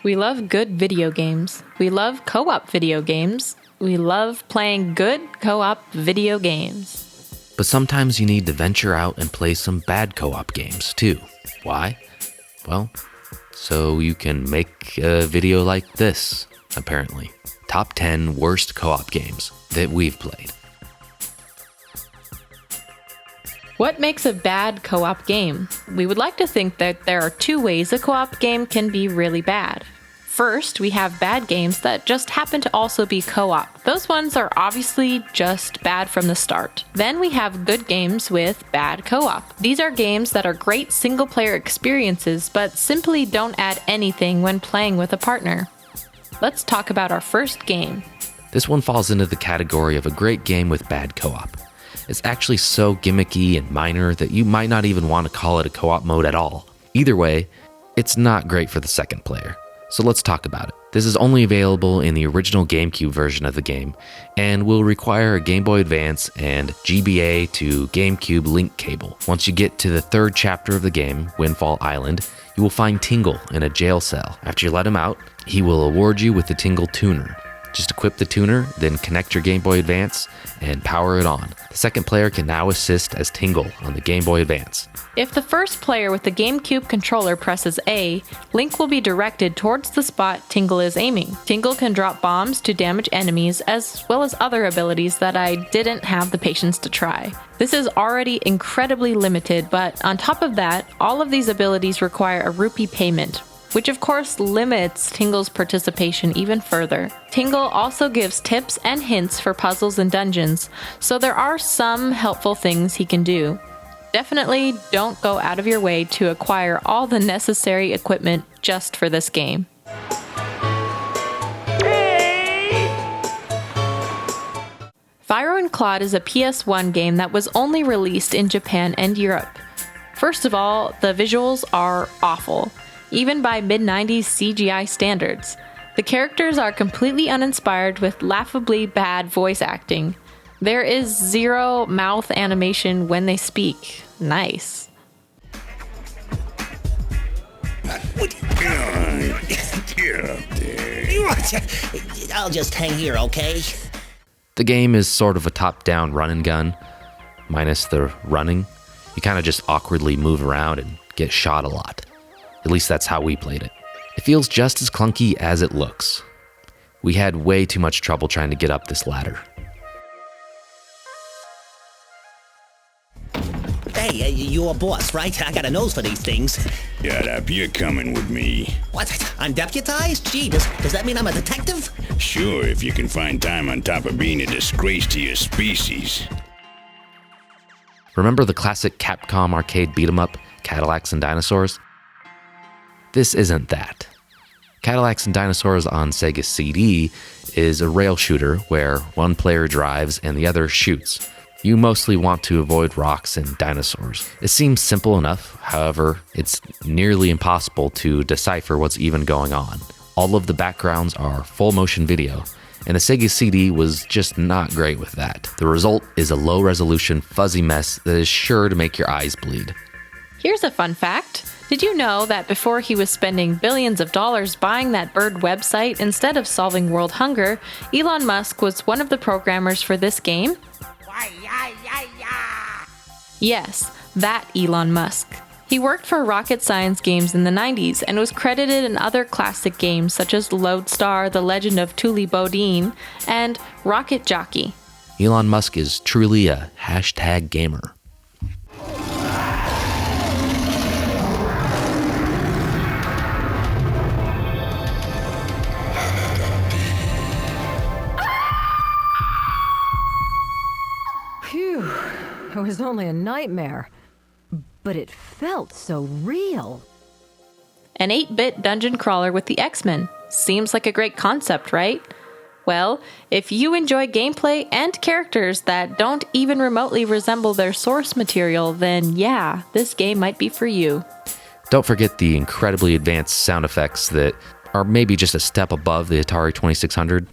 We love good video games. We love co-op video games. We love playing good co-op video games. But sometimes you need to venture out and play some bad co-op games too. Why? Well, so you can make a video like this, apparently. Top 10 worst co-op games that we've played. What makes a bad co-op game? We would like to think that there are two ways a co-op game can be really bad. First, we have bad games that just happen to also be co-op. Those ones are obviously just bad from the start. Then we have good games with bad co-op. These are games that are great single-player experiences but simply don't add anything when playing with a partner. Let's talk about our first game. This one falls into the category of a great game with bad co-op. It's actually so gimmicky and minor that you might not even want to call it a co-op mode at all. Either way, it's not great for the second player. So let's talk about it. This is only available in the original GameCube version of the game and will require a Game Boy Advance and GBA to GameCube link cable. Once you get to the third chapter of the game, Windfall Island, you will find Tingle in a jail cell. After you let him out, he will award you with the Tingle Tuner. Just equip the tuner, then connect your Game Boy Advance and power it on. The second player can now assist as Tingle on the Game Boy Advance. If the first player with the GameCube controller presses A, Link will be directed towards the spot Tingle is aiming. Tingle can drop bombs to damage enemies as well as other abilities that I didn't have the patience to try. This is already incredibly limited, but on top of that, all of these abilities require a rupee payment, which of course limits Tingle's participation even further. Tingle also gives tips and hints for puzzles and dungeons, so there are some helpful things he can do. Definitely don't go out of your way to acquire all the necessary equipment just for this game. Fyro and Claude is a PS1 game that was only released in Japan and Europe. First of all, the visuals are awful, even by mid-90s CGI standards. The characters are completely uninspired with laughably bad voice acting. There is zero mouth animation when they speak. Nice. I'll just hang here, okay? The game is sort of a top-down run and gun, minus the running. You kind of just awkwardly move around and get shot a lot. At least that's how we played it. It feels just as clunky as it looks. We had way too much trouble trying to get up this ladder. Hey, you're a boss, right? I got a nose for these things. Shut up, you're coming with me. What? I'm deputized? Gee, does that mean I'm a detective? Sure, if you can find time on top of being a disgrace to your species. Remember the classic Capcom arcade beat-em-up, Cadillacs and Dinosaurs? This isn't that. Cadillacs and Dinosaurs on Sega CD is a rail shooter where one player drives and the other shoots. You mostly want to avoid rocks and dinosaurs. It seems simple enough, however, it's nearly impossible to decipher what's even going on. All of the backgrounds are full motion video, and the Sega CD was just not great with that. The result is a low-resolution, fuzzy mess that is sure to make your eyes bleed. Here's a fun fact. Did you know that before he was spending billions of dollars buying that bird website instead of solving world hunger, Elon Musk was one of the programmers for this game? Yes, that Elon Musk. He worked for Rocket Science Games in the 90s and was credited in other classic games such as Lodestar, The Legend of Thule Bodine, and Rocket Jockey. Elon Musk is truly a hashtag gamer. Phew, it was only a nightmare, but it felt so real. An 8-bit dungeon crawler with the X-Men. Seems like a great concept, right? Well, if you enjoy gameplay and characters that don't even remotely resemble their source material, then yeah, this game might be for you. Don't forget the incredibly advanced sound effects that are maybe just a step above the Atari 2600.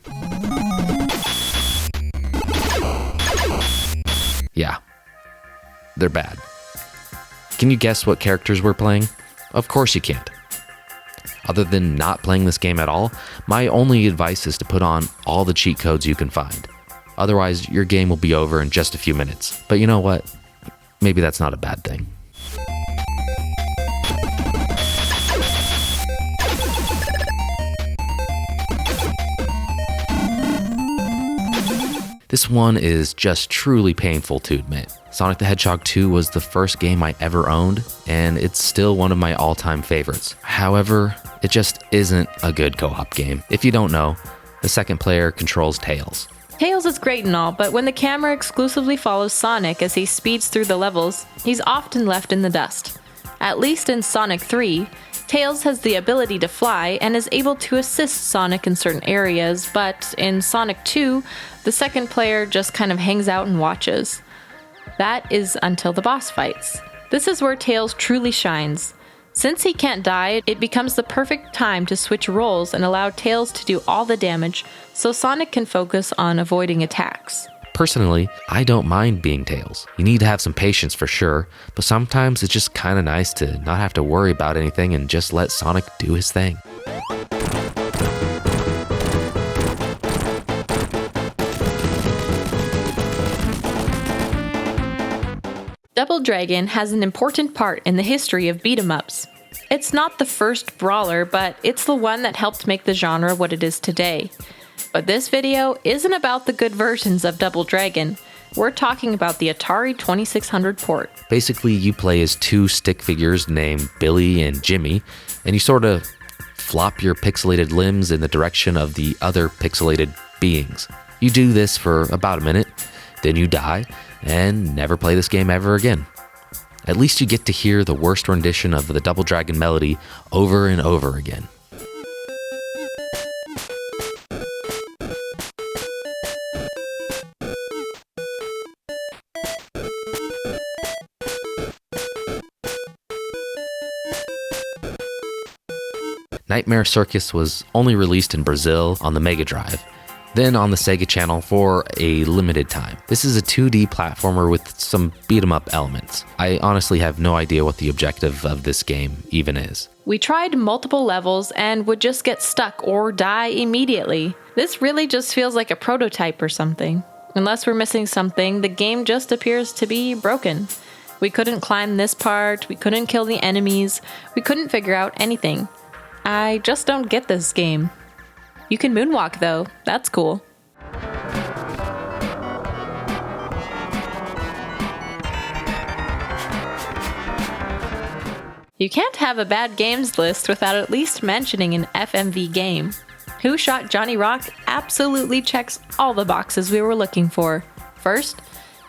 Yeah, they're bad. Can you guess what characters we're playing? Of course you can't. Other than not playing this game at all, my only advice is to put on all the cheat codes you can find. Otherwise, your game will be over in just a few minutes. But you know what? Maybe that's not a bad thing. This one is just truly painful to admit. Sonic the Hedgehog 2 was the first game I ever owned, and it's still one of my all-time favorites. However, it just isn't a good co-op game. If you don't know, the second player controls Tails. Tails is great and all, but when the camera exclusively follows Sonic as he speeds through the levels, he's often left in the dust. At least in Sonic 3, Tails has the ability to fly and is able to assist Sonic in certain areas, but in Sonic 2, the second player just kind of hangs out and watches. That is until the boss fights. This is where Tails truly shines. Since he can't die, it becomes the perfect time to switch roles and allow Tails to do all the damage, so Sonic can focus on avoiding attacks. Personally, I don't mind being Tails. You need to have some patience for sure, but sometimes it's just kinda nice to not have to worry about anything and just let Sonic do his thing. Double Dragon has an important part in the history of beat-em-ups. It's not the first brawler, but it's the one that helped make the genre what it is today. But this video isn't about the good versions of Double Dragon. We're talking about the Atari 2600 port. Basically, you play as two stick figures named Billy and Jimmy, and you sort of flop your pixelated limbs in the direction of the other pixelated beings. You do this for about a minute, then you die, and never play this game ever again. At least you get to hear the worst rendition of the Double Dragon melody over and over again. Nightmare Circus was only released in Brazil on the Mega Drive, then on the Sega Channel for a limited time. This is a 2D platformer with some beat-em-up elements. I honestly have no idea what the objective of this game even is. We tried multiple levels and would just get stuck or die immediately. This really just feels like a prototype or something. Unless we're missing something, the game just appears to be broken. We couldn't climb this part, we couldn't kill the enemies, we couldn't figure out anything. I just don't get this game. You can moonwalk though, that's cool. You can't have a bad games list without at least mentioning an FMV game. Who Shot Johnny Rock absolutely checks all the boxes we were looking for. First,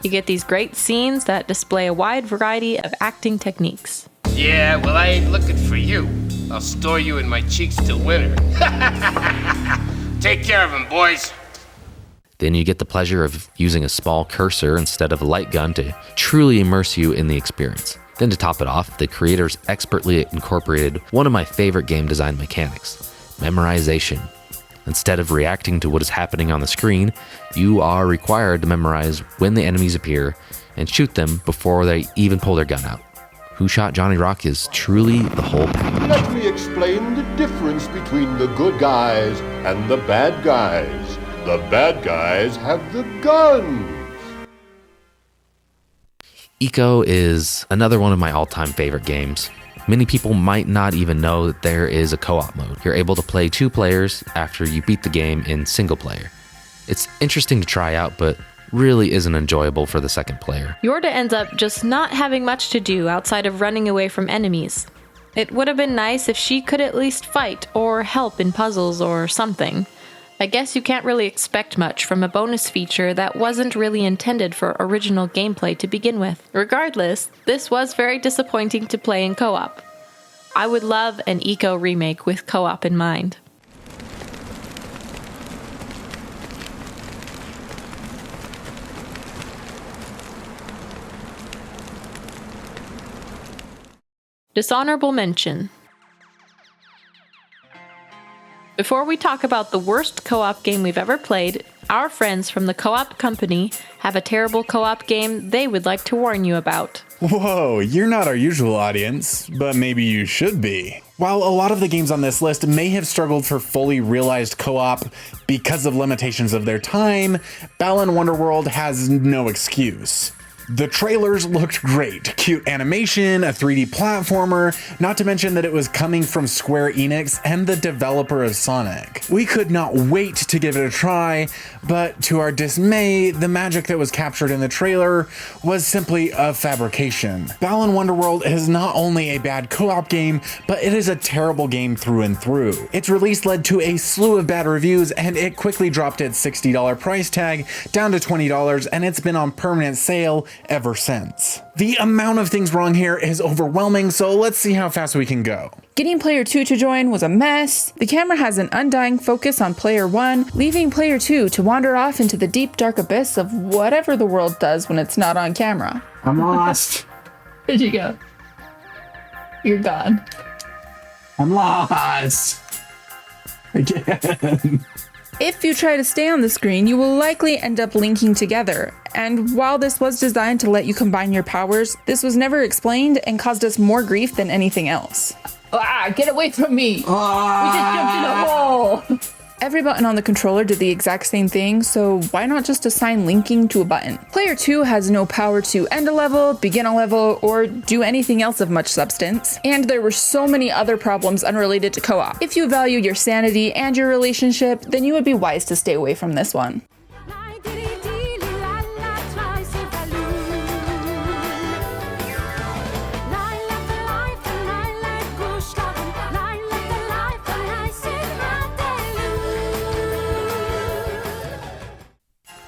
you get these great scenes that display a wide variety of acting techniques. Yeah, well, I ain't looking for you. I'll store you in my cheeks till winter. Take care of him, boys. Then you get the pleasure of using a small cursor instead of a light gun to truly immerse you in the experience. Then to top it off, the creators expertly incorporated one of my favorite game design mechanics, memorization. Instead of reacting to what is happening on the screen, you are required to memorize when the enemies appear and shoot them before they even pull their gun out. Who Shot Johnny Rock is truly the whole package. Let me explain the difference between the good guys and the bad guys. The bad guys have the guns. Eco is another one of my all-time favorite games. Many people might not even know that there is a co-op mode. You're able to play two players after you beat the game in single player. It's interesting to try out, but really isn't enjoyable for the second player. Yorda ends up just not having much to do outside of running away from enemies. It would have been nice if she could at least fight or help in puzzles or something. I guess you can't really expect much from a bonus feature that wasn't really intended for original gameplay to begin with. Regardless, this was very disappointing to play in co-op. I would love an Eco remake with co-op in mind. Dishonorable mention. Before we talk about the worst co-op game we've ever played, Our friends from the Co-op Company have a terrible co-op game they would like to warn you about. Whoa, you're not our usual audience, but maybe you should be. While a lot of the games on this list may have struggled for fully realized co-op because of limitations of their time, Balan Wonderworld has no excuse. The trailers looked great. Cute animation, a 3D platformer, not to mention that it was coming from Square Enix and the developer of Sonic. We could not wait to give it a try, but to our dismay, the magic that was captured in the trailer was simply a fabrication. Balan Wonderworld is not only a bad co-op game, but it is a terrible game through and through. Its release led to a slew of bad reviews, and it quickly dropped its $60 price tag down to $20, and it's been on permanent sale ever since. The amount of things wrong here is overwhelming, so let's see how fast we can go. Getting player 2 to join was a mess. The camera has an undying focus on player 1, leaving player 2 to wander off into the deep dark abyss of whatever the world does when it's not on camera. I'm lost. Where'd you go? You're gone. I'm lost. Again. If you try to stay on the screen, you will likely end up linking together. And while this was designed to let you combine your powers, this was never explained and caused us more grief than anything else. Ah, get away from me! We just jumped in a hole! Every button on the controller did the exact same thing, so why not just assign linking to a button? Player 2 has no power to end a level, begin a level, or do anything else of much substance. And there were so many other problems unrelated to co-op. If you value your sanity and your relationship, then you would be wise to stay away from this one.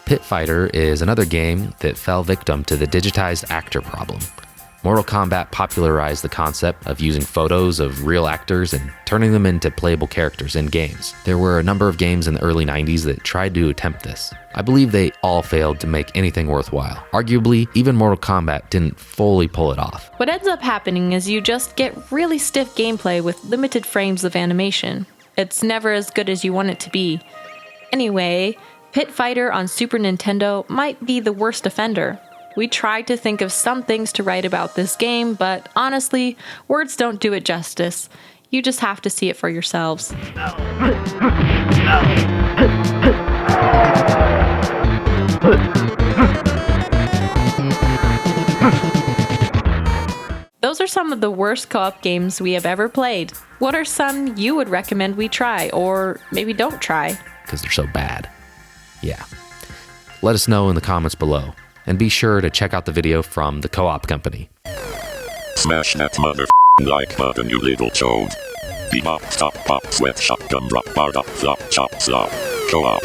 Pit Fighter is another game that fell victim to the digitized actor problem. Mortal Kombat popularized the concept of using photos of real actors and turning them into playable characters in games. There were a number of games in the early 90s that tried to attempt this. I believe they all failed to make anything worthwhile. Arguably, even Mortal Kombat didn't fully pull it off. What ends up happening is you just get really stiff gameplay with limited frames of animation. It's never as good as you want it to be. Anyway, Pit Fighter on Super Nintendo might be the worst offender. We tried to think of some things to write about this game, but honestly, words don't do it justice. You just have to see it for yourselves. Those are some of the worst co-op games we have ever played. What are some you would recommend we try, or maybe don't try? Because they're so bad. Yeah. Let us know in the comments below. And be sure to check out the video from the Co-op Company. Smash that like button, you little chode. Bebop, stop, pop, sweat, shotgun, rock, bar, up, flop, chop, slop. Co-op.